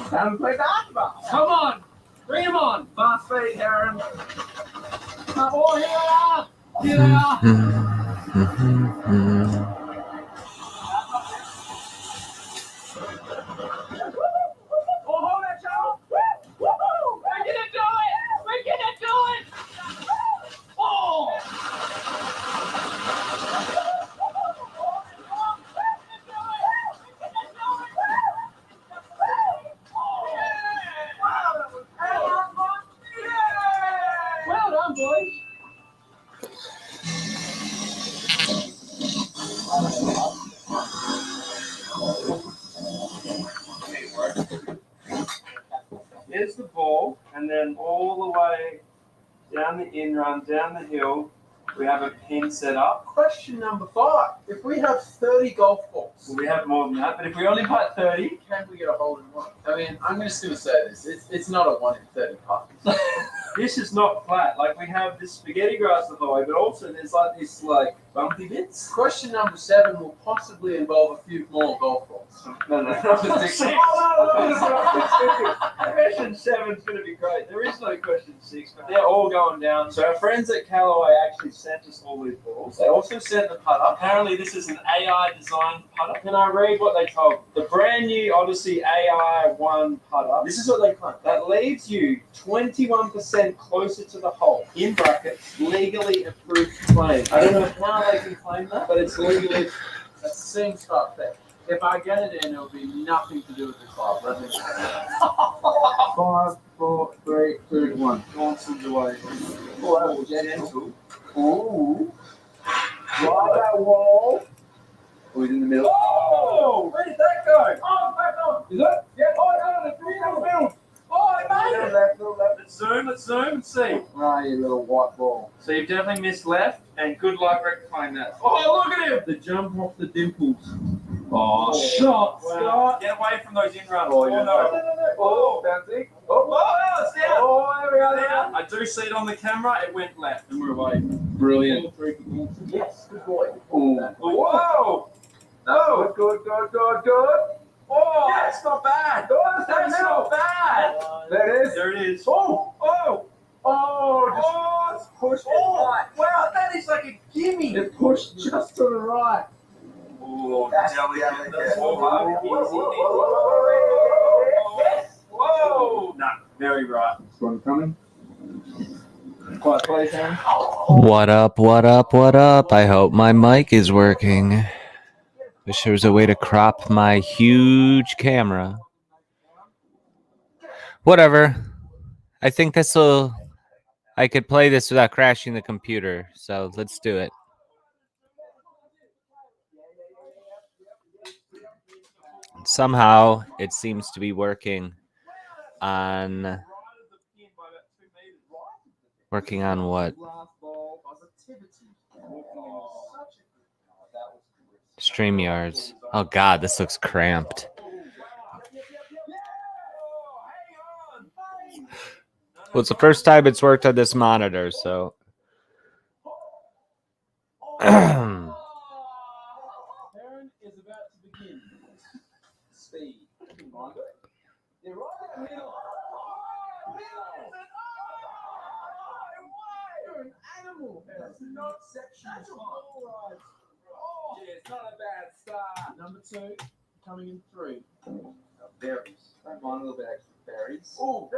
Time to play basketball. Come on. Bring him on. Fast feet, Aaron. Come on, here they are. Here they are. Oh, hold that, Charles. We're gonna do it. We're gonna do it. Oh. Well done, boys. Here's the ball, and then all the way down the in run, down the hill, we have a pin set up. Question number 5. If we have 30 golf balls, We have more than that, but if we only putt 30, can we get a hole in one? I mean, I'm just going to say this. It's not a 1 in 30 putt. this is not flat. Like, we have this spaghetti grass the whole way, but also there's like this like bumpy bits. Question number 7 will possibly involve a few more golf balls. No, not the 6. Question 7's going to be great. There is no question 6, but they're all going down. So our friends at Callaway actually sent us all these balls. They also sent the putter. Apparently this is an AI designed putter. Can I read what they told me? The brand new Odyssey AI1 putter. This is what they claim. That leaves you 21% closer to the hole. In brackets, legally approved claim. I don't know how they can claim that, but it's legally. That seems far-fetched. If I get it in, it'll be nothing to do with the club. Let me 5, 4, 3, 2, 1. Johnson's away. Oh, gentle. Ooh. Drive that wall. Oh, he's in the middle. Oh! Where did that go? Oh, back on. Is it? Yeah. Oh, it's on the field. Oh, it made it. Left. Let's zoom and see. Ah, you little white ball. So you've definitely missed left, and good luck rectifying that. Oh, look at him! The jump off the dimples. Oh, shot, Scott. Get away from those in-runs. Oh, no. Oh, bouncing. Oh, it's down. Oh, there we are. Down. I do see it on the camera. It went left, and we're away. Brilliant. Yes, good boy. Oh, whoa. No. Good. Oh, yeah, it's not bad. That's not bad. There it is. Oh, just pushed it right. Wow, that is like a gimme. It pushed just to the right. Oh, that's delicate. Whoa. No, very right. This one coming. Quiet place, Aaron. What up? I hope my mic is working. Wish there was a way to crop my huge camera. Whatever. I think I could play this without crashing the computer, so let's do it. Somehow it seems to be working on what? StreamYards. Oh god, this looks cramped. Well, it's the first time it's worked on this monitor, so Aaron is about to begin. Speed. They're right in the middle. You're an animal. That's not section 5. Yeah, it's not a bad start. Number 2, coming in 3. Berries. Don't mind a little bit extra berries. Oh,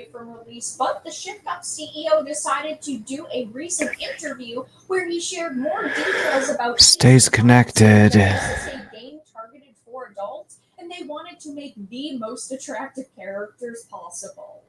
away from release, but the Shift Up CEO decided to do a recent interview where he shared more details about Stays connected. This is a game targeted for adults, and they wanted to make the most attractive characters possible.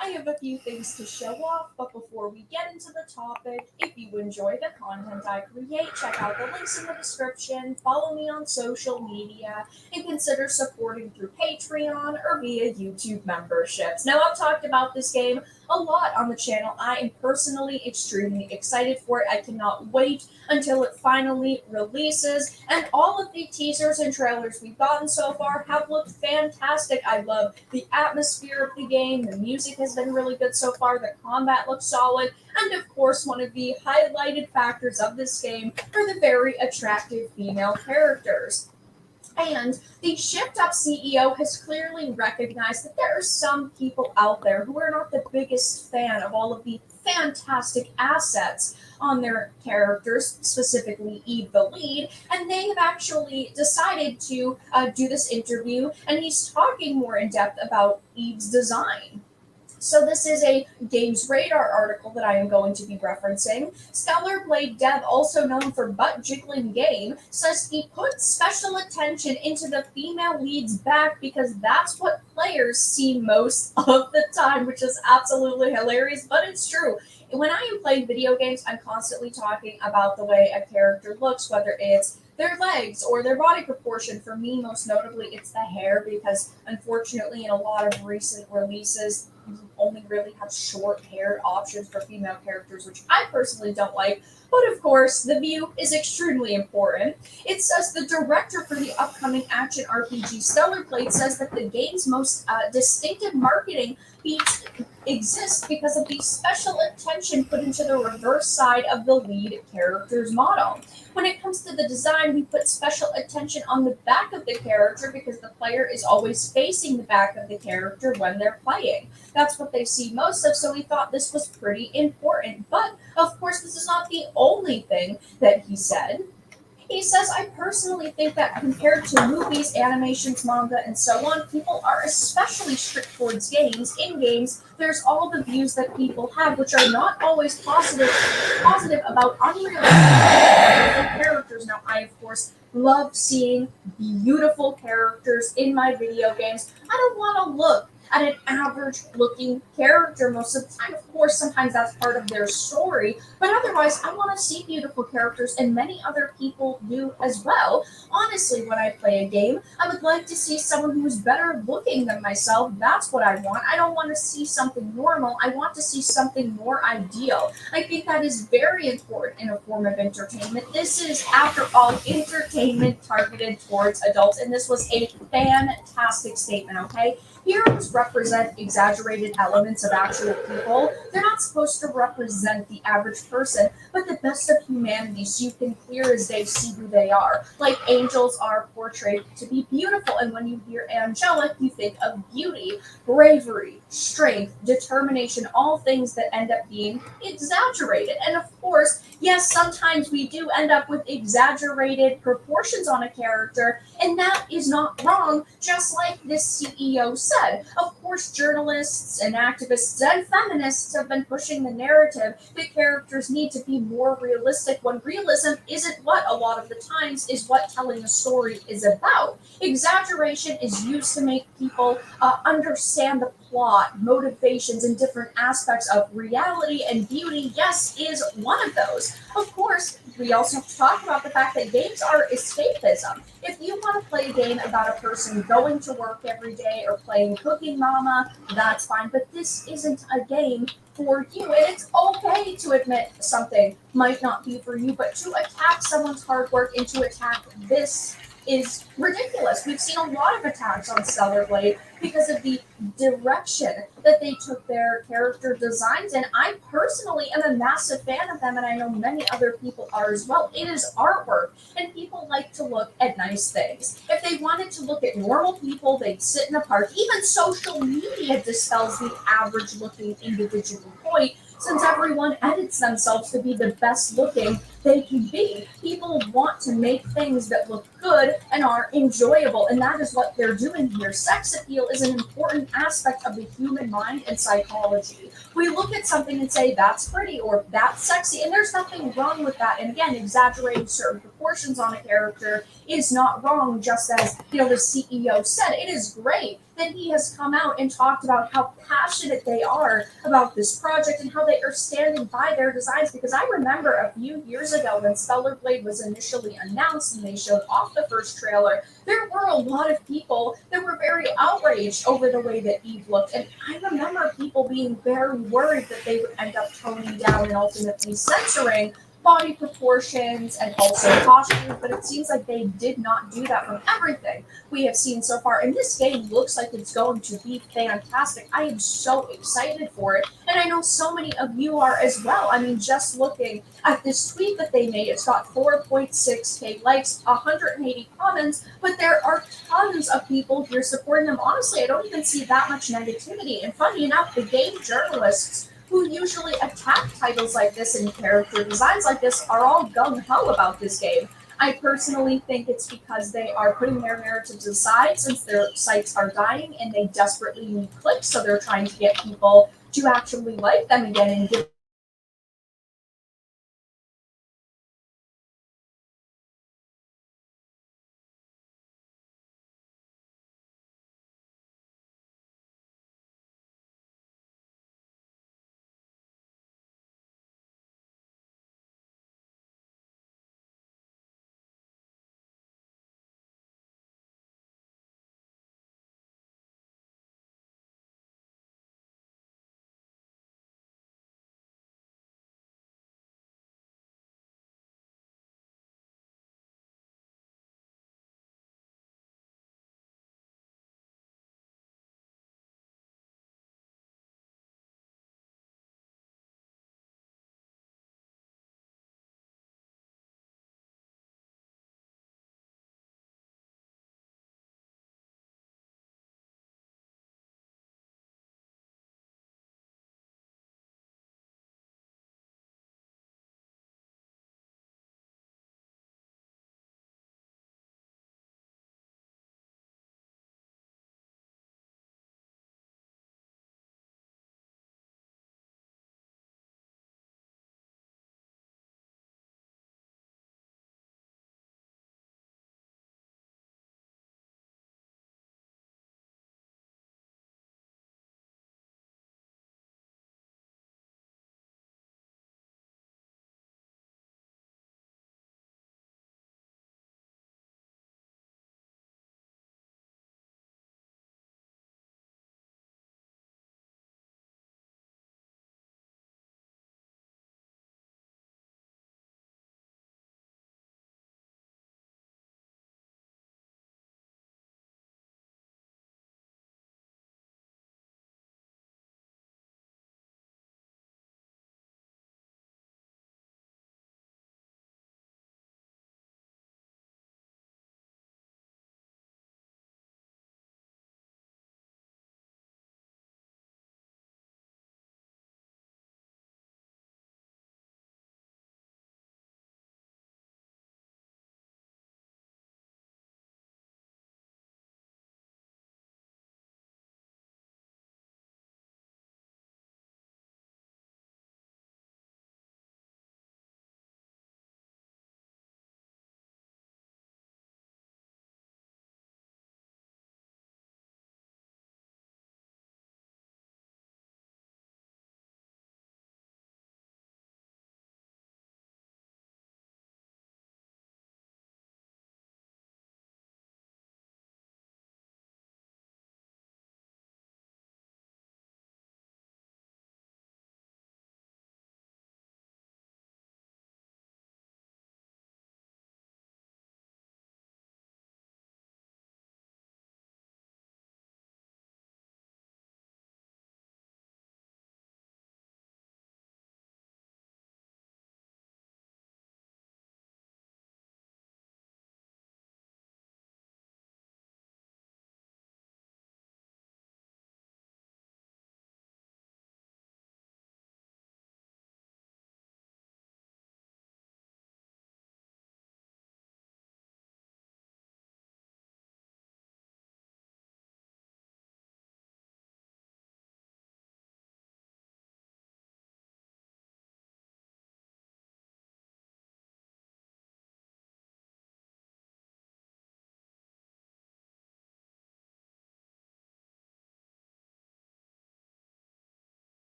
I have a few things to show off, but before we get into the topic, if you enjoy the content I create, check out the links in the description, follow me on social media, and consider supporting through Patreon or via YouTube memberships. Now, I've talked about this game a lot on the channel. I am personally extremely excited for it. I cannot wait until it finally releases, and all of the teasers and trailers we've gotten so far have looked fantastic. I love the atmosphere of the game, the music has been really good so far, the combat looks solid, and of course one of the highlighted factors of this game are the very attractive female characters. And the Shift Up CEO has clearly recognized that there are some people out there who are not the biggest fan of all of the fantastic assets on their characters, specifically Eve the lead, and they have actually decided to do this interview, and he's talking more in depth about Eve's design. So this is a Games Radar article that I am going to be referencing. Stellar Blade dev, also known for Butt Jiggling Game, says he put special attention into the female lead's back because that's what players see most of the time, which is absolutely hilarious, but it's true. When I am playing video games, I'm constantly talking about the way a character looks, whether it's their legs or their body proportion. For me, most notably, it's the hair, because unfortunately in a lot of recent releases, you only really have short hair options for female characters, which I personally don't like. But of course, the view is extremely important. It says the director for the upcoming action RPG Stellar Blade says that the game's most distinctive marketing feats exist because of the special attention put into the reverse side of the lead character's model. When it comes to the design, we put special attention on the back of the character because the player is always facing the back of the character when they're playing. That's what they see most of, so we thought this was pretty important. But, of course, this is not the only thing that he said. He says, I personally think that compared to movies, animations, manga, and so on, people are especially strict towards games. In games, there's all the views that people have, which are not always positive about unrealistic characters. Now, I, of course, love seeing beautiful characters in my video games. I don't want to look at an average looking character most of the time. Of course, sometimes that's part of their story, but otherwise I want to see beautiful characters, and many other people do as well. Honestly, when I play a game, I would like to see someone who's better looking than myself. That's what I want. I don't want to see something normal. I want to see something more ideal. I think that is very important in a form of entertainment. This is, after all, entertainment targeted towards adults, and this was a fantastic statement, okay? Heroes represent exaggerated elements of actual people. They're not supposed to represent the average person, but the best of humanity, so you can clear as day see who they are. Like angels are portrayed to be beautiful, and when you hear angelic, you think of beauty, bravery, strength, determination, all things that end up being exaggerated. And of course, yes, sometimes we do end up with exaggerated proportions on a character, and that is not wrong, just like this CEO said. Of course, journalists and activists and feminists have been pushing the narrative that characters need to be more realistic, when realism isn't what a lot of the times is what telling a story is about. Exaggeration is used to make people understand the plot, motivations, and different aspects of reality, and beauty, yes, is one of those. Of course, we also have to talk about the fact that games are escapism. If you want to play a game about a person going to work every day or playing Cooking Mama, that's fine, but this isn't a game for you, and it's okay to admit something might not be for you, but to attack someone's hard work and to attack this is ridiculous. We've seen a lot of attacks on Stellar Blade because of the direction that they took their character designs in. I personally am a massive fan of them, and I know many other people are as well. It is artwork, and people like to look at nice things. If they wanted to look at normal people, they'd sit in a park. Even social media dispels the average-looking individual point, since everyone edits themselves to be the best looking they can be. People want to make things that look good and are enjoyable. And that is what they're doing here. Sex appeal is an important aspect of the human mind and psychology. We look at something and say, that's pretty or that's sexy, and there's nothing wrong with that. And again, exaggerating certain proportions on a character is not wrong, just as, the CEO said. It is great that he has come out and talked about how passionate they are about this project and how they are standing by their designs. Because I remember a few years ago when Stellar Blade was initially announced and they showed off the first trailer, there were a lot of people that were very outraged over the way that Eve looked. And I remember people being very worried that they would end up toning down and ultimately censoring body proportions and also costumes, but it seems like they did not do that from everything we have seen so far. And this game looks like it's going to be fantastic. I am so excited for it, and I know so many of you are as well. I mean, just looking at this tweet that they made, it's got 4.6k likes, 180 comments, but there are tons of people here supporting them. Honestly, I don't even see that much negativity. And funny enough, the game journalists who usually attack titles like this and character designs like this are all gung-ho about this game. I personally think it's because they are putting their narratives aside since their sites are dying and they desperately need clicks, so they're trying to get people to actually like them again and give